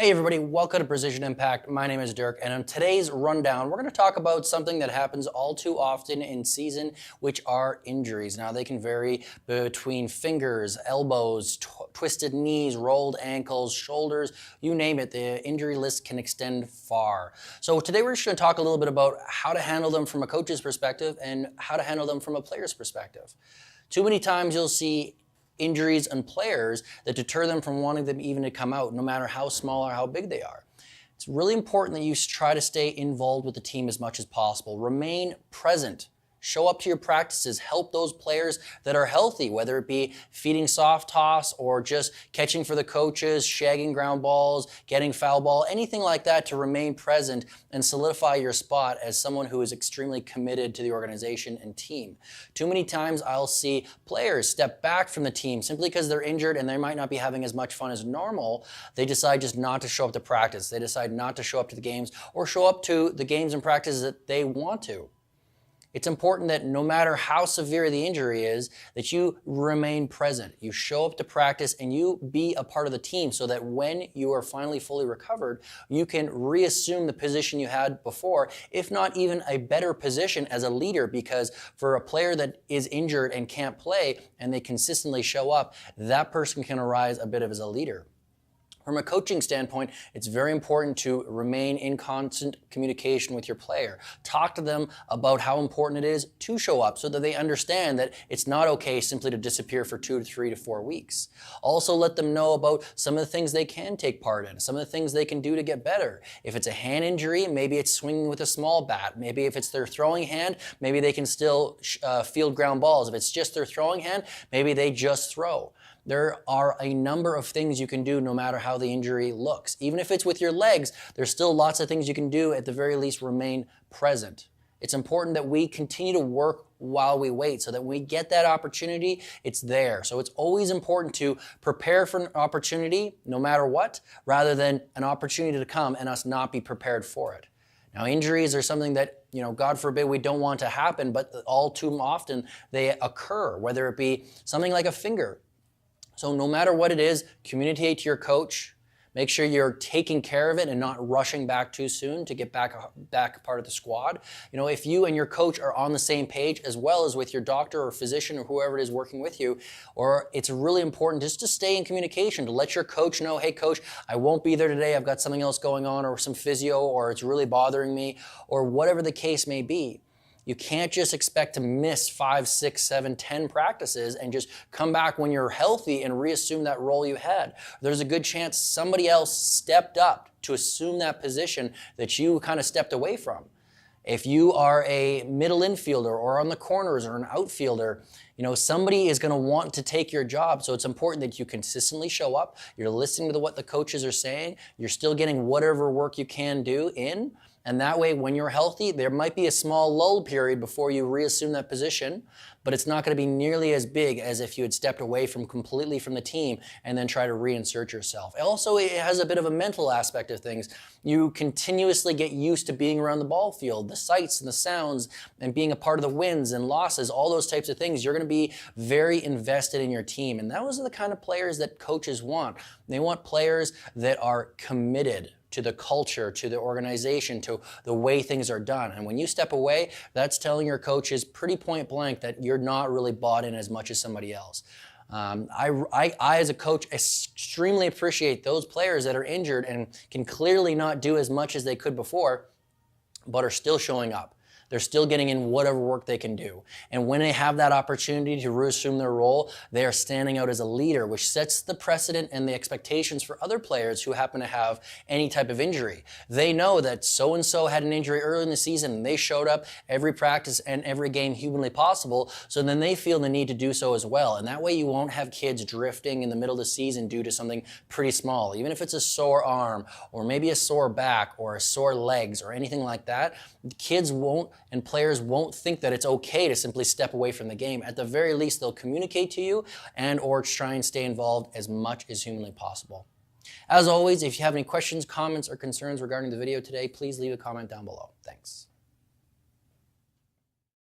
Hey everybody, welcome to Precision Impact. My name is Dirk, and on today's rundown, we're going to talk about something that happens all too often in season, which are injuries. Now, they can vary between fingers, elbows, twisted knees, rolled ankles, shoulders, you name it. The injury list can extend far. So today we're just going to talk a little bit about how to handle them from a coach's perspective and how to handle them from a player's perspective. Too many times you'll see injuries on players that deter them from wanting them even to come out, no matter how small or how big they are. It's really important that you try to stay involved with the team as much as possible. Remain present. Show up to your practices, help those players that are healthy, whether it be feeding soft toss or just catching for the coaches, shagging ground balls, getting foul ball, anything like that to remain present and solidify your spot as someone who is extremely committed to the organization and team. Too many times I'll see players step back from the team simply because they're injured and they might not be having as much fun as normal. They decide just not to show up to practice. They decide not to show up to the games or show up to the games and practices that they want to. It's important that no matter how severe the injury is, that you remain present. You show up to practice and you be a part of the team so that when you are finally fully recovered, you can reassume the position you had before, if not even a better position as a leader, because for a player that is injured and can't play and they consistently show up, that person can arise a bit of as a leader. From a coaching standpoint, it's very important to remain in constant communication with your player. Talk to them about how important it is to show up so that they understand that it's not okay simply to disappear for 2 to 3 to 4 weeks. Also let them know about some of the things they can take part in, some of the things they can do to get better. If it's a hand injury, maybe it's swinging with a small bat. Maybe if it's their throwing hand, maybe they can still field ground balls. If it's just their throwing hand, maybe they just throw. There are a number of things you can do no matter how the injury looks. Even if it's with your legs, there's still lots of things you can do. At the very least, remain present. It's important that we continue to work while we wait so that when we get that opportunity, it's there. So it's always important to prepare for an opportunity no matter what, rather than an opportunity to come and us not be prepared for it. Now, injuries are something that, God forbid we don't want to happen, but all too often they occur, whether it be something like a finger. So no matter what it is, communicate to your coach. Make sure you're taking care of it and not rushing back too soon to get back part of the squad. If you and your coach are on the same page, as well as with your doctor or physician or whoever it is working with you, or it's really important just to stay in communication, to let your coach know, hey coach, I won't be there today, I've got something else going on, or some physio, or it's really bothering me, or whatever the case may be. You can't just expect to miss 5, 6, 7, 10 practices and just come back when you're healthy and reassume that role you had. There's a good chance somebody else stepped up to assume that position that you kind of stepped away from. If you are a middle infielder or on the corners or an outfielder, somebody is going to want to take your job. So it's important that you consistently show up. You're listening to what the coaches are saying. You're still getting whatever work you can do in. And that way, when you're healthy, there might be a small lull period before you reassume that position, but it's not going to be nearly as big as if you had stepped away completely from the team and then try to reinsert yourself. Also, it has a bit of a mental aspect of things. You continuously get used to being around the ball field, the sights and the sounds, and being a part of the wins and losses, all those types of things. You're going to be very invested in your team. And those are the kind of players that coaches want. They want players that are committed to the culture, to the organization, to the way things are done. And when you step away, that's telling your coaches pretty point blank that you're not really bought in as much as somebody else. I, as a coach, extremely appreciate those players that are injured and can clearly not do as much as they could before, but are still showing up. They're still getting in whatever work they can do. And when they have that opportunity to reassume their role, they are standing out as a leader, which sets the precedent and the expectations for other players who happen to have any type of injury. They know that so-and-so had an injury early in the season and they showed up every practice and every game humanly possible, so then they feel the need to do so as well. And that way you won't have kids drifting in the middle of the season due to something pretty small. Even if it's a sore arm or maybe a sore back or a sore legs or anything like that, kids won't and players won't think that it's okay to simply step away from the game. At the very least, they'll communicate to you and or try and stay involved as much as humanly possible. As always, if you have any questions, comments, or concerns regarding the video today, please leave a comment down below. Thanks.